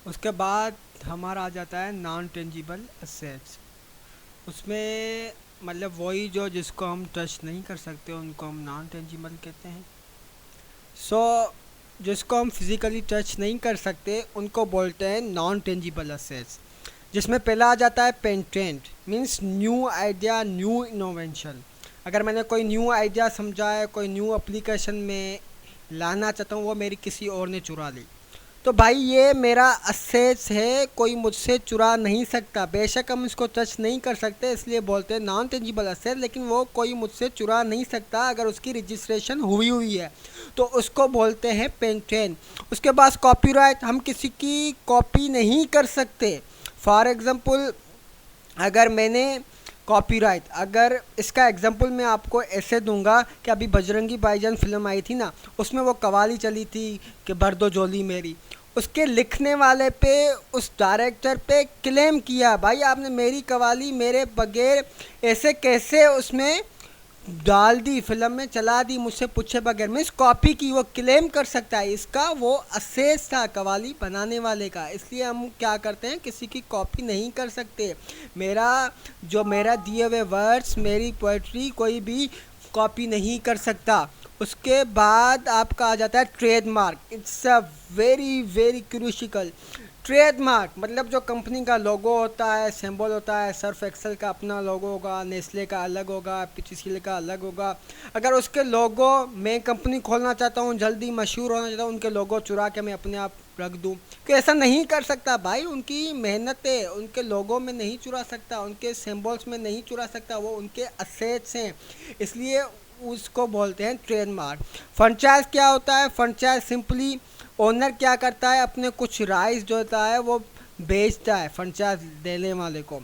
उसके बाद हमारा आ जाता है नॉन टेंजिबल असेट्स। उसमें मतलब वही जो जिसको हम टच नहीं कर सकते उनको हम नॉन टेंजिबल कहते हैं। जिसको हम फिज़िकली टच नहीं कर सकते उनको बोलते हैं नॉन टेंजिबल असेट्स, जिसमें पहला आ जाता है patent, means new idea, new innovation. अगर मैंने कोई न्यू आइडिया समझा है, कोई न्यू एप्लीकेशन में लाना चाहता हूँ, वो मेरी किसी और ने चुरा ली, तो भाई ये मेरा असेट्स है, कोई मुझसे चुरा नहीं सकता। बेशक हम इसको टच नहीं कर सकते, इसलिए बोलते हैं नॉन टेंजिबल असेट, लेकिन वो कोई मुझसे चुरा नहीं सकता अगर उसकी रजिस्ट्रेशन हुई है, तो उसको बोलते हैं पेटेंट। उसके बाद कॉपीराइट, हम किसी की कॉपी नहीं कर सकते। फॉर एग्ज़ाम्पल अगर मैंने कॉपीराइट, अगर इसका एग्जांपल मैं आपको ऐसे दूंगा कि अभी बजरंगी भाईजान फिल्म आई थी ना, उसमें वो कवाली चली थी कि भर दो झोली मेरी, उसके लिखने वाले पे, उस डायरेक्टर पे क्लेम किया, भाई आपने मेरी कवाली मेरे बगैर ऐसे कैसे उसमें डाल दी, फिल्म में चला दी, मुझसे पूछे बगैर, मीन्स कॉपी की, वो क्लेम कर सकता है। इसका वो असेस था कवाली बनाने वाले का, इसलिए हम क्या करते हैं, किसी की कॉपी नहीं कर सकते। मेरा दिए हुए वर्ड्स, मेरी पोइट्री कोई भी कॉपी नहीं कर सकता। उसके बाद आपका आ जाता है trademark. It's a very very crucial. Trademark मतलब जो कंपनी का लोगो होता है, सिंबल होता है, सर्फ एक्सेल का अपना लोगो होगा, नेस्ले का अलग होगा, पीटीसीएल का अलग होगा। अगर उसके लोगो, मैं कंपनी खोलना चाहता हूँ, जल्दी मशहूर होना चाहता हूँ, उनके लोगो चुरा के मैं अपने आप रख दूँ, कि ऐसा नहीं कर सकता भाई। उनकी मेहनत है, उनके लोगों में नहीं चुरा सकता, उनके सिंबल्स में नहीं चुरा सकता, वो उनके असेट्स हैं, इसलिए उसको बोलते हैं ट्रेडमार्क। फ्रेंचाइज क्या होता है? फ्रेंचाइज सिंपली ओनर क्या करता है, अपने कुछ राइट्स जो होता है वो बेचता है फ्रेंचाइज देने वाले को।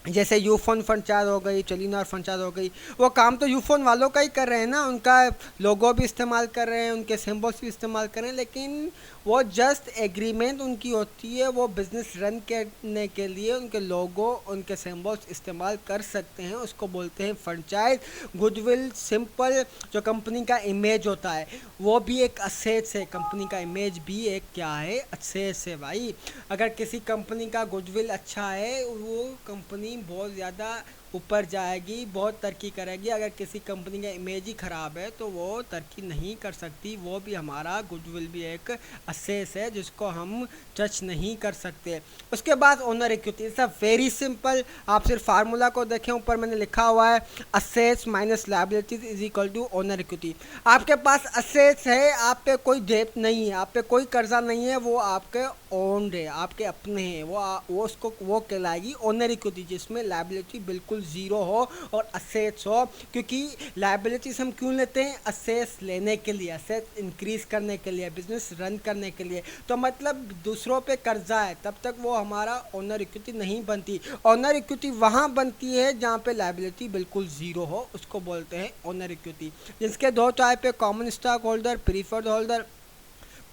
जैसे यूफोन फ्रेंचाइज हो गई, टेलीनॉर फ्रेंचाइज हो गई, वो काम तो यूफोन वालों का ही कर रहे हैं ना, उनका लोगो भी इस्तेमाल कर रहे हैं, उनके सिंबल्स भी इस्तेमाल कर रहे हैं, लेकिन वो जस्ट एग्रीमेंट उनकी होती है, वो बिज़नेस रन करने के लिए उनके लोगो, उनके सिंबल्स इस्तेमाल कर सकते हैं, उसको बोलते हैं फ्रेंचाइज। गुडविल, सिंपल जो कंपनी का इमेज होता है, वो भी एक असेट्स है, कंपनी का इमेज भी एक क्या है, असेट्स है भाई। अगर किसी कंपनी का गुडविल अच्छा है, वो कंपनी बहुत ज़्यादा ऊपर जाएगी, बहुत तरक्की करेगी। अगर किसी कंपनी का इमेज ही ख़राब है तो वो तरक्की नहीं कर सकती। वो भी हमारा गुडविल भी एक असेस है जिसको हम टच नहीं कर सकते। उसके बाद owner equity, it's a very simple. आप सिर्फ फार्मूला को देखें, ऊपर मैंने लिखा हुआ है assets minus liabilities is equal to owner equity. आपके पास असेट्स है, आप पे कोई डेट नहीं है, आप पे कोई कर्जा नहीं है, वो आपके ओन्ड है, आपके अपने हैं, वो उसको वो कहलाएगी ओनर इक्विटी, जिसमें लायबिलिटी बिल्कुल ज़ीरो हो और असेट्स हो। क्योंकि लायबिलिटीज हम क्यों लेते हैं? असेट्स लेने के लिए, असेट्स इंक्रीज करने के लिए, बिजनेस रन करने के लिए। तो मतलब दूसरों पे कर्जा है, तब तक वो हमारा ओनर इक्विटी नहीं बनती। ओनर इक्विटी वहाँ बनती है जहाँ पे लायबिलिटी बिल्कुल ज़ीरो हो, उसको बोलते हैं ओनर इक्विटी। जिसके दो टाइप है, common stock holder, preferred holder.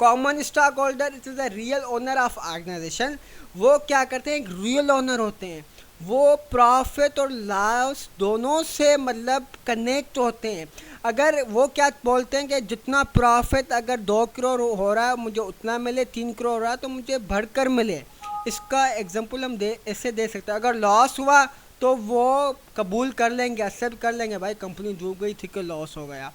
Common stock holder it is the real owner of organisation. वो क्या करते हैं, एक रियल ओनर होते हैं, वो प्रॉफिट और लॉस दोनों से मतलब कनेक्ट होते हैं। अगर वो क्या बोलते हैं कि जितना प्रॉफिट अगर 2 करोड़ हो रहा है, मुझे उतना मिले, 3 करोड़ हो रहा है तो मुझे बढ़कर मिले। इसका एग्जांपल हम ऐसे दे सकते हैं। अगर लॉस हुआ तो वो कबूल कर लेंगे, एक्सेप्ट कर लेंगे, भाई कंपनी डूब गई थी कि लॉस हो गया।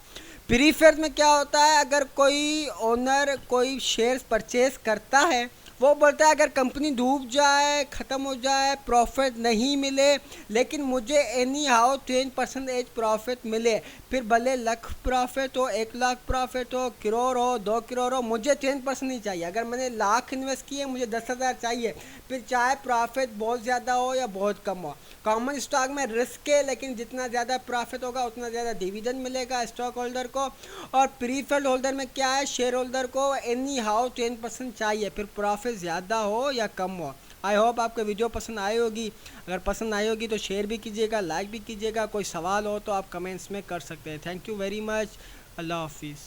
प्रीफेयर में क्या होता है, अगर कोई ओनर कोई शेयर्स परचेज करता है, वो बोलता है अगर कंपनी डूब जाए, ख़त्म हो जाए, प्रॉफिट नहीं मिले, लेकिन मुझे एनी हाउ 10% एज प्रॉफिट मिले, फिर भले लाख प्रॉफिट हो, 1 लाख प्रॉफिट हो, करोड़ हो, 2 करोड़ हो, मुझे 10% नहीं चाहिए। अगर मैंने लाख इन्वेस्ट किए, मुझे 10,000 चाहिए, फिर चाहे प्रॉफिट बहुत ज़्यादा हो या बहुत कम हो। कॉमन स्टॉक में रिस्क है, लेकिन जितना ज़्यादा प्रॉफिट होगा उतना ज़्यादा डिविडेंड मिलेगा स्टॉक होल्डर को। और प्रीफर्ड होल्डर में क्या है, शेयर होल्डर को एनी हाउ 10% चाहिए, फिर प्रॉफिट ज़्यादा हो या कम हो। आई होप आपको वीडियो पसंद आई होगी। अगर पसंद आई होगी तो शेयर भी कीजिएगा, लाइक भी कीजिएगा। कोई सवाल हो तो आप कमेंट्स में कर सकते हैं। Thank you very much. अल्लाह हाफिज़।